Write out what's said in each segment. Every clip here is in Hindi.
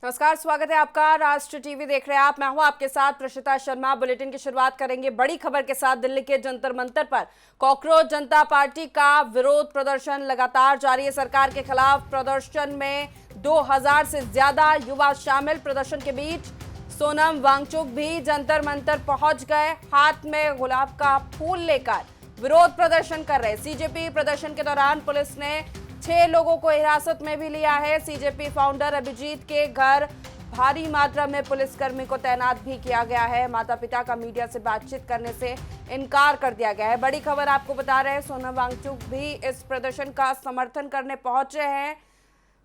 नमस्कार, स्वागत है आपका। राष्ट्र टीवी देख रहे हैं आप। मैं हूं आपके साथ प्रशिता शर्मा। बुलेटिन की शुरुआत करेंगे बड़ी खबर के साथ। दिल्ली के जंतर मंतर पर कॉकरोच जनता पार्टी का विरोध प्रदर्शन लगातार जारी है। सरकार के खिलाफ प्रदर्शन में 2000 से ज्यादा युवा शामिल। प्रदर्शन के बीच सोनम वांगचुक भी जंतर मंतर पहुंच गए। हाथ में गुलाब का फूल लेकर विरोध प्रदर्शन कर रहे। सीजेपी प्रदर्शन के दौरान पुलिस ने 6 लोगों को हिरासत में भी लिया है। सीजेपी फाउंडर अभिजीत के घर भारी मात्रा में पुलिसकर्मी को तैनात भी किया गया है। माता पिता का मीडिया से बातचीत करने से इनकार कर दिया गया है। बड़ी खबर आपको बता रहे हैं, सोनम वांगचुक भी इस प्रदर्शन का समर्थन करने पहुंचे हैं।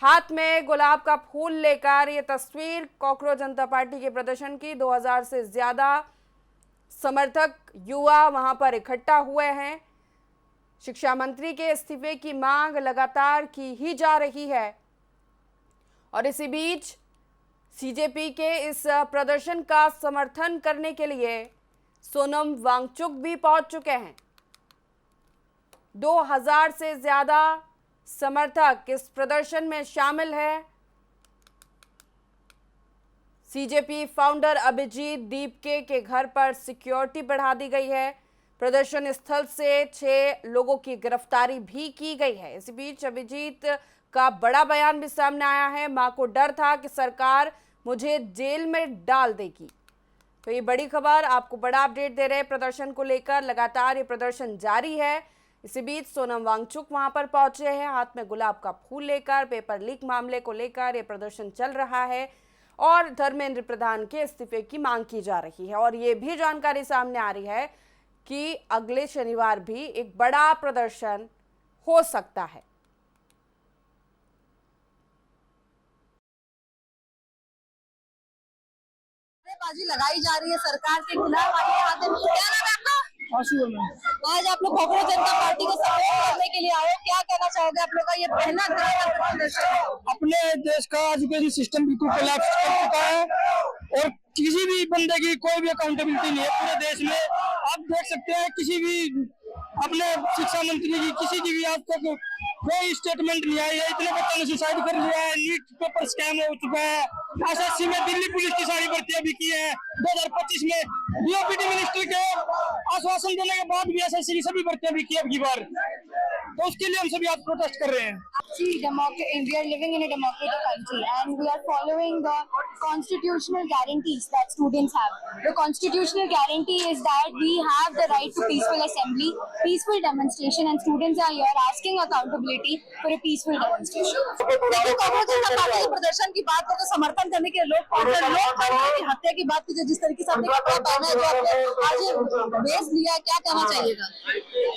हाथ में गुलाब का फूल लेकर ये तस्वीर कॉकरोच जनता पार्टी के प्रदर्शन की। 2000 से ज्यादा समर्थक युवा वहां पर इकट्ठा हुए हैं। शिक्षा मंत्री के इस्तीफे की मांग लगातार की ही जा रही है और इसी बीच सीजेपी के इस प्रदर्शन का समर्थन करने के लिए सोनम वांगचुक भी पहुंच चुके हैं। 2000 से ज्यादा समर्थक इस प्रदर्शन में शामिल है। सीजेपी फाउंडर अभिजीत दीपके के घर पर सिक्योरिटी बढ़ा दी गई है। प्रदर्शन स्थल से 6 लोगों की गिरफ्तारी भी की गई है। इसी बीच अभिजीत का बड़ा बयान भी सामने आया है। मां को डर था कि सरकार मुझे जेल में डाल देगी। तो ये बड़ी खबर, आपको बड़ा अपडेट दे रहे हैं प्रदर्शन को लेकर। लगातार ये प्रदर्शन जारी है। इसी बीच सोनम वांगचुक वहां पर पहुंचे हैं, हाथ में गुलाब का फूल लेकर। पेपर लीक मामले को लेकर ये प्रदर्शन चल रहा है और धर्मेंद्र प्रधान के इस्तीफे की मांग की जा रही है। और ये भी जानकारी सामने आ रही है कि अगले शनिवार भी एक बड़ा प्रदर्शन हो सकता है। बाजी लगाई जा रही है सरकार के खिलाफ। आइए यहाँ से, क्या नाम है आपका? आज आप लोग कॉकरोच जनता पार्टी को सपोर्ट करने के लिए आए हो, क्या कहना चाहोगे? आप लोग का ये पहला प्रदर्शन है। अपने देश का एजुकेशन सिस्टम बिल्कुल कोलैप्स कर चुका है और किसी भी बंदे की कोई भी अकाउंटेबिलिटी नहीं है पूरे देश में। आप देख सकते हैं किसी भी अपने शिक्षा मंत्री की किसी की भी आज तक कोई स्टेटमेंट नहीं आई है। इतने बच्चों ने सुसाइड कर लिया है, नीट पेपर स्कैम हो चुका है, एसएससी में दिल्ली पुलिस की सारी भर्तियां भी की है। 2025 में डीओपीटी मिनिस्टर के आश्वासन देने के बाद भी एसएससी की सभी भर्तियां भी की अब की बार, तो उसके लिए हम सभी आज प्रोटेस्ट कर रहे हैं। See, we are living in a democratic country and we are following the constitutional guarantees that students have. The constitutional guarantee is that we have the right to peaceful assembly, peaceful demonstration, and students are here asking accountability for a peaceful demonstration. लेकिन कॉकरोच जनता पार्टी के प्रदर्शन की बात को तो समर्थन करने के लोग की हत्या की बात की, जिस तरीके से आपने कपड़ा पहना है, जो आपने आज बेस लिया है, क्या कहना चाहिएगा?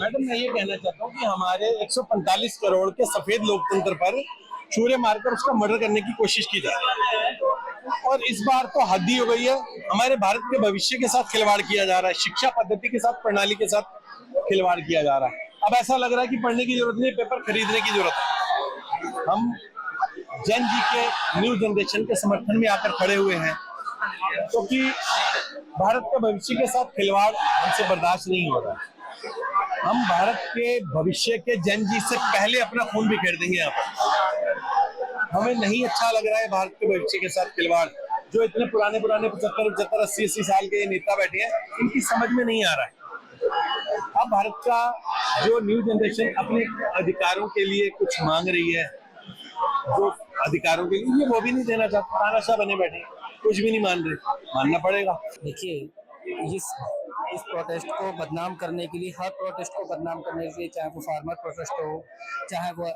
मैडम, मैं ये कहना चाहता हूँ कि हमारे 145 करोड़ के सफेद लोकतंत्र पर छुरे मारकर उसका मर्डर करने की कोशिश की जा रही है और इस बार तो हद ही हो गई है। हमारे भारत के भविष्य के साथ खिलवाड़ किया जा रहा है, शिक्षा पद्धति के साथ, प्रणाली के साथ खिलवाड़ किया जा रहा है। अब ऐसा लग रहा है कि पढ़ने की जरूरत नहीं, पेपर खरीदने की जरूरत है। हम जैन जी के न्यू जनरेशन के समर्थन में आकर खड़े हुए हैं क्योंकि भारत के भविष्य के साथ खिलवाड़ हमसे बर्दाश्त नहीं हो रहा है। हम भारत के भविष्य के जैन जी से पहले अपना खून भी खेर देंगे यहाँ पर। हमें नहीं अच्छा लग रहा है भारत के भविष्य के साथ खिलवाड़। जो इतने पुराने 75, 80 साल के नेता बैठे हैं, इनकी समझ में नहीं आ रहा है। अब भारत का जो न्यू जनरेशन अपने अधिकारों के लिए कुछ मांग रही है, जो अधिकारों के लिए वो भी नहीं देना चाहता, तानाशाह बने बैठे, कुछ भी नहीं मान रहे। मानना पड़ेगा। देखिए, इस प्रोटेस्ट को बदनाम करने के लिए, हर प्रोटेस्ट को बदनाम करने के लिए, चाहे वो फार्मर प्रोटेस्ट हो, चाहे वो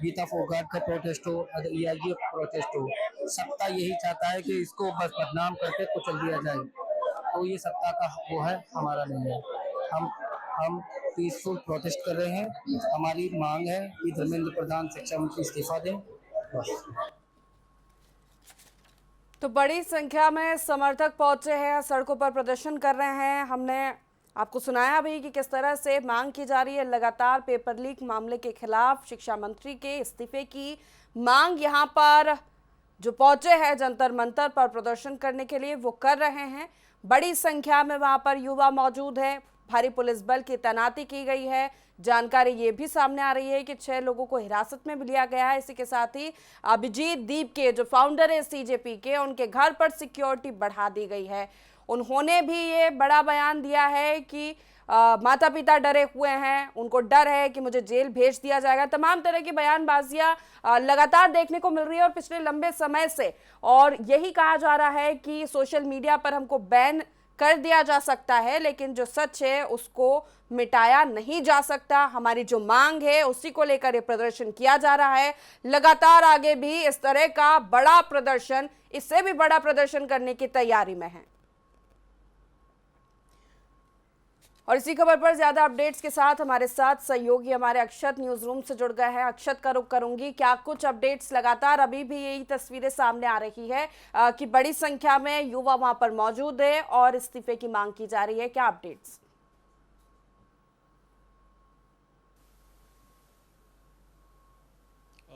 गीता फोगाट का प्रोटेस्ट हो या ये प्रोटेस्ट हो, सत्ता यही चाहता है कि इसको बस बदनाम करके कुचल दिया जाए। तो ये सत्ता का वो है, हमारा नहीं है। हम पीसफुल प्रोटेस्ट कर रहे हैं। हमारी मांग है कि धर्मेंद्र प्रधान शिक्षा मंत्री इस्तीफा दें। तो बड़ी संख्या में समर्थक पहुंचे हैं, सड़कों पर प्रदर्शन कर रहे हैं। हमने आपको सुनाया भी कि किस तरह से मांग की जा रही है लगातार पेपर लीक मामले के खिलाफ शिक्षा मंत्री के इस्तीफे की मांग। यहाँ पर जो पहुंचे हैं जंतर मंतर पर प्रदर्शन करने के लिए, वो कर रहे हैं। बड़ी संख्या में वहां पर युवा मौजूद है। भारी पुलिस बल की तैनाती की गई है। जानकारी ये भी सामने आ रही है कि 6 लोगों को हिरासत में भी लिया गया है। इसी के साथ ही अभिजीत दीप के जो फाउंडर है सीजेपी के, उनके घर पर सिक्योरिटी बढ़ा दी गई है। उन्होंने भी ये बड़ा बयान दिया है कि माता पिता डरे हुए हैं, उनको डर है कि मुझे जेल भेज दिया जाएगा। तमाम तरह की बयानबाजियां लगातार देखने को मिल रही है और पिछले लंबे समय से, और यही कहा जा रहा है कि सोशल मीडिया पर हमको बैन कर दिया जा सकता है, लेकिन जो सच है उसको मिटाया नहीं जा सकता। हमारी जो मांग है उसी को लेकर ये प्रदर्शन किया जा रहा है। लगातार आगे भी इस तरह का बड़ा प्रदर्शन, इससे भी बड़ा प्रदर्शन करने की तैयारी में है। और इसी खबर पर ज्यादा अपडेट्स के साथ हमारे साथ सहयोगी हमारे अक्षत न्यूज रूम से जुड़ गए हैं। अक्षत, का रुख करूंगी, क्या कुछ अपडेट्स? लगातार अभी भी यही तस्वीरें सामने आ रही है कि बड़ी संख्या में युवा वहां पर मौजूद है और इस्तीफे की मांग की जा रही है, क्या अपडेट्स?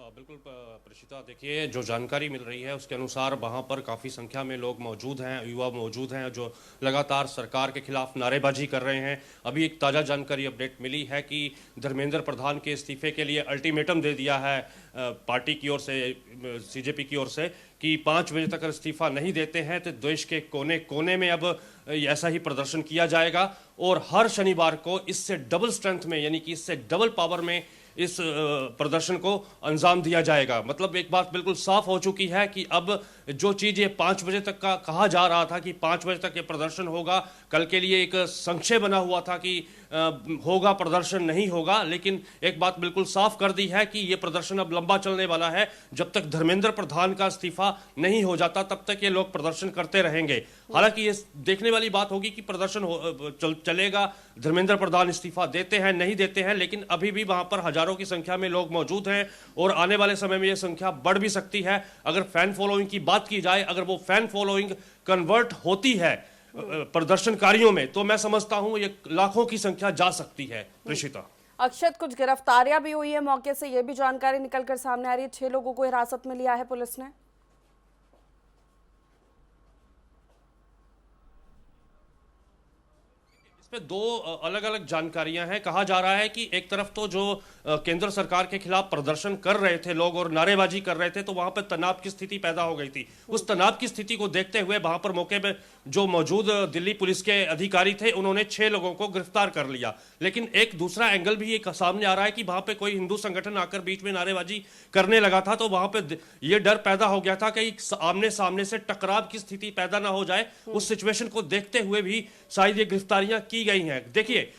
बिल्कुल प्रशिता, देखिए जो जानकारी मिल रही है उसके अनुसार वहाँ पर काफ़ी संख्या में लोग मौजूद हैं, युवा मौजूद हैं जो लगातार सरकार के खिलाफ नारेबाजी कर रहे हैं। अभी एक ताज़ा जानकारी अपडेट मिली है कि धर्मेंद्र प्रधान के इस्तीफे के लिए अल्टीमेटम दे दिया है पार्टी की ओर से, सीजेपी की ओर से, कि 5 बजे तक अगर इस्तीफा नहीं देते हैं तो देश के कोने कोने में अब ऐसा ही प्रदर्शन किया जाएगा और हर शनिवार को इससे डबल स्ट्रेंथ में, यानी कि इससे डबल पावर में इस प्रदर्शन को अंजाम दिया जाएगा। मतलब एक बात बिल्कुल साफ हो चुकी है कि अब जो चीज़ ये 5 बजे तक का कहा जा रहा था कि 5 बजे तक ये प्रदर्शन होगा, कल के लिए एक संशय बना हुआ था कि होगा प्रदर्शन, नहीं होगा, लेकिन एक बात बिल्कुल साफ कर दी है कि ये प्रदर्शन अब लंबा चलने वाला है। जब तक धर्मेंद्र प्रधान का इस्तीफा नहीं हो जाता तब तक ये लोग प्रदर्शन करते रहेंगे। हालांकि ये देखने वाली बात होगी कि प्रदर्शन चलेगा, धर्मेंद्र प्रधान इस्तीफा देते हैं नहीं देते हैं, लेकिन अभी भी वहां पर हजारों की संख्या में लोग मौजूद हैं और आने वाले समय में ये संख्या बढ़ भी सकती है। अगर फैन फॉलोइंग की बात की जाए, अगर वो फैन फॉलोइंग कन्वर्ट होती है प्रदर्शनकारियों में, तो मैं समझता हूं ये लाखों की संख्या जा सकती है। प्रेषिता, अक्षत, कुछ गिरफ्तारियां भी हुई है मौके से, ये भी जानकारी निकलकर सामने आ रही है। 6 लोगों को हिरासत में लिया है पुलिस ने। इसमें 2 अलग अलग जानकारियां हैं। कहा जा रहा है कि एक तरफ तो जो केंद्र सरकार के खिलाफ प्रदर्शन कर रहे थे लोग और नारेबाजी कर रहे थे, तो वहां पर तनाव की स्थिति पैदा हो गई थी। उस तनाव की स्थिति को देखते हुए वहां पर मौके पे जो मौजूद दिल्ली पुलिस के अधिकारी थे उन्होंने 6 लोगों को गिरफ्तार कर लिया। लेकिन एक दूसरा एंगल भी एक सामने आ रहा है कि वहां पे कोई हिंदू संगठन आकर बीच में नारेबाजी करने लगा था, तो वहां पे ये डर पैदा हो गया था कि आमने सामने से टकराव की स्थिति पैदा ना हो जाए। उस सिचुएशन को देखते हुए भी शायद ये गिरफ्तारियां की गई हैं। देखिए,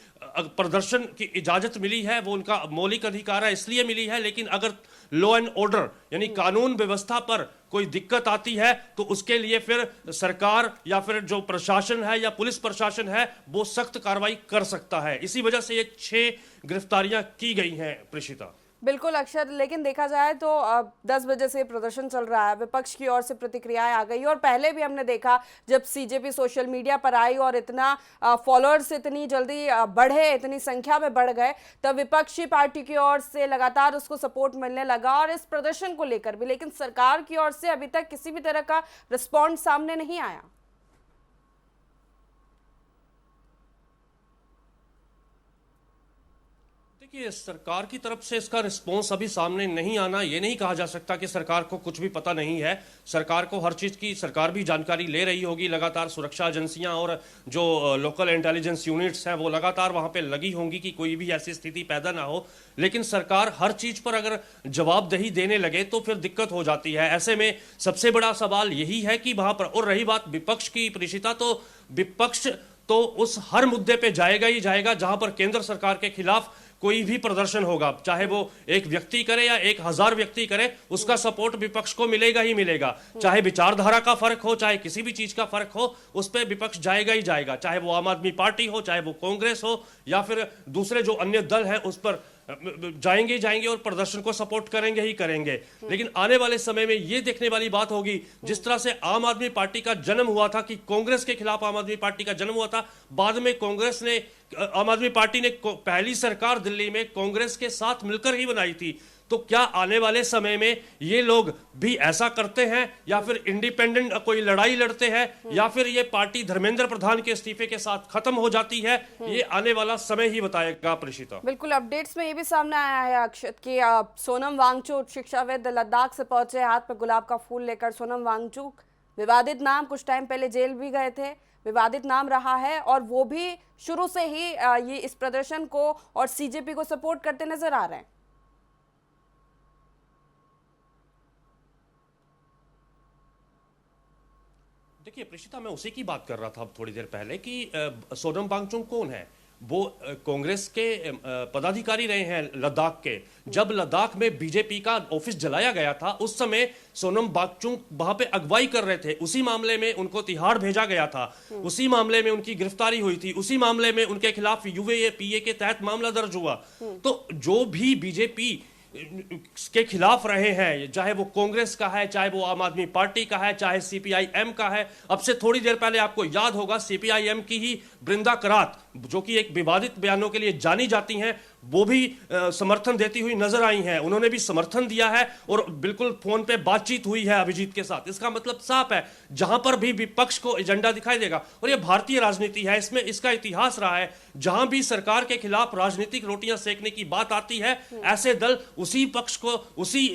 प्रदर्शन की इजाजत मिली है, वो उनका मौलिक अधिकार है, इसलिए मिली है, लेकिन अगर लॉ एंड ऑर्डर यानी कानून व्यवस्था पर कोई दिक्कत आती है तो उसके लिए फिर सरकार या फिर जो प्रशासन है या पुलिस प्रशासन है वो सख्त कार्रवाई कर सकता है। इसी वजह से ये 6 गिरफ्तारियां की गई हैं। प्रेषिता, बिल्कुल अक्षर, लेकिन देखा जाए तो 10 बजे से प्रदर्शन चल रहा है, विपक्ष की ओर से प्रतिक्रियाएं आ गई और पहले भी हमने देखा जब सीजेपी सोशल मीडिया पर आई और इतना फॉलोअर्स इतनी जल्दी बढ़े, इतनी संख्या में बढ़ गए, तब विपक्षी पार्टी की ओर से लगातार उसको सपोर्ट मिलने लगा और इस प्रदर्शन को लेकर भी। लेकिन सरकार की ओर से अभी तक किसी भी तरह का रिस्पॉन्स सामने नहीं आया। देखिए, सरकार की तरफ से इसका रिस्पॉन्स अभी सामने नहीं आना, ये नहीं कहा जा सकता कि सरकार को कुछ भी पता नहीं है। सरकार को हर चीज़ की सरकार भी जानकारी ले रही होगी। लगातार सुरक्षा एजेंसियां और जो लोकल इंटेलिजेंस यूनिट्स हैं वो लगातार वहां पे लगी होंगी कि कोई भी ऐसी स्थिति पैदा ना हो। लेकिन सरकार हर चीज़ पर अगर जवाबदेही देने लगे तो फिर दिक्कत हो जाती है। ऐसे में सबसे बड़ा सवाल यही है कि वहां पर, और रही बात विपक्ष की प्रेषिता, तो विपक्ष तो उस हर मुद्दे पे जाएगा ही जाएगा जहां पर केंद्र सरकार के खिलाफ कोई भी प्रदर्शन होगा, चाहे वो एक व्यक्ति करे या 1000 व्यक्ति करे, उसका सपोर्ट विपक्ष को मिलेगा ही मिलेगा। चाहे विचारधारा का फर्क हो, चाहे किसी भी चीज का फर्क हो, उस पर विपक्ष जाएगा ही जाएगा। चाहे वो आम आदमी पार्टी हो, चाहे वो कांग्रेस हो या फिर दूसरे जो अन्य दल है, उस पर जाएंगे ही जाएंगे और प्रदर्शन को सपोर्ट करेंगे ही करेंगे। लेकिन आने वाले समय में ये देखने वाली बात होगी, जिस तरह से आम आदमी पार्टी का जन्म हुआ था, कि कांग्रेस के खिलाफ आम आदमी पार्टी का जन्म हुआ था, बाद में कांग्रेस ने, आम आदमी पार्टी ने पहली सरकार दिल्ली में कांग्रेस के साथ मिलकर ही बनाई थी। तो क्या आने वाले समय में ये लोग भी ऐसा करते हैं, या फिर इंडिपेंडेंट कोई लड़ाई लड़ते हैं, या फिर ये पार्टी धर्मेंद्र प्रधान के इस्तीफे के साथ खत्म हो जाती है? ये आने वाला समय ही बताएगा प्रेषिता। बिल्कुल, अपडेट्स में ये भी सामने आया है अक्षत कि सोनम वांगचुक शिक्षाविद लद्दाख से पहुंचे हाथ में गुलाब का फूल लेकर। सोनम वांगचुक विवादित नाम, कुछ टाइम पहले जेल भी गए थे, विवादित नाम रहा है, और वो भी शुरू से ही ये इस प्रदर्शन को और सीजेपी को सपोर्ट करते नजर आ रहे हैं। देखिए प्रेषिता, मैं उसी की बात कर रहा था अब थोड़ी देर पहले कि सोनम वांगचुक कौन है। वो कांग्रेस के पदाधिकारी रहे हैं लद्दाख के। जब लद्दाख में बीजेपी का ऑफिस जलाया गया था, उस समय सोनम वांगचुक वहां पे अगुवाई कर रहे थे। उसी मामले में उनको तिहाड़ भेजा गया था, उसी मामले में उनकी गिरफ्तारी हुई थी, उसी मामले में उनके खिलाफ यूएपीए के तहत मामला दर्ज हुआ। तो जो भी बीजेपी के खिलाफ रहे हैं, चाहे वो कांग्रेस का है, चाहे वो आम आदमी पार्टी का है, चाहे सीपीआईएम का है। अब से थोड़ी देर पहले आपको याद होगा सीपीआईएम की ही बृंदा करात, जो कि एक विवादित बयानों के लिए जानी जाती हैं, वो भी समर्थन देती हुई नजर आई हैं। उन्होंने भी समर्थन दिया है और बिल्कुल फोन पे बातचीत हुई है अभिजीत के साथ। इसका मतलब साफ है, जहां पर भी विपक्ष को एजेंडा दिखाई देगा, और ये भारतीय राजनीति है, इसमें इसका इतिहास रहा है, जहां भी सरकार के खिलाफ राजनीतिक रोटियां सेकने की बात आती है, ऐसे दल उसी पक्ष को, उसी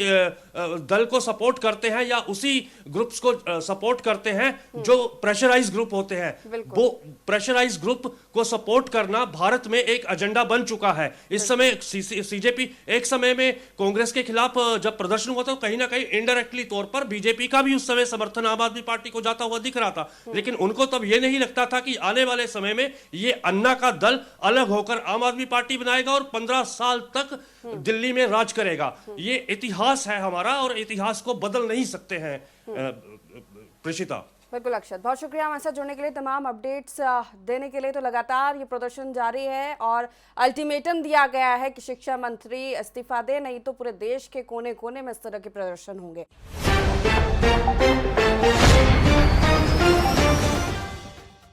दल को सपोर्ट करते हैं, या उसी ग्रुप्स को सपोर्ट करते हैं जो प्रेशराइज ग्रुप होते हैं। वो प्रेशराइज ग्रुप को सपोर्ट करना भारत में एक एजेंडा बन चुका है। इस समय सीजेपी, एक समय में कांग्रेस के खिलाफ जब प्रदर्शन हुआ था, कहीं ना कहीं इनडायरेक्टली तौर पर बीजेपी का भी उस समय समर्थन आम आदमी पार्टी को जाता हुआ दिख रहा था। लेकिन उनको तब ये नहीं लगता था कि आने वाले समय में ये अन्ना का दल अलग होकर आम आदमी पार्टी बनाएगा और 15 साल तक दिल्ली में राज करेगा। ये इतिहास है हमारा, और इतिहास को बदल नहीं सकते हैं प्रेषिता। बिल्कुल अक्षत, बहुत शुक्रिया हमारे साथ जुड़ने के लिए, तमाम अपडेट्स देने के लिए। तो लगातार ये प्रदर्शन जारी है और अल्टीमेटम दिया गया है कि शिक्षा मंत्री इस्तीफा दे, नहीं तो पूरे देश के कोने कोने में इस तरह के प्रदर्शन होंगे।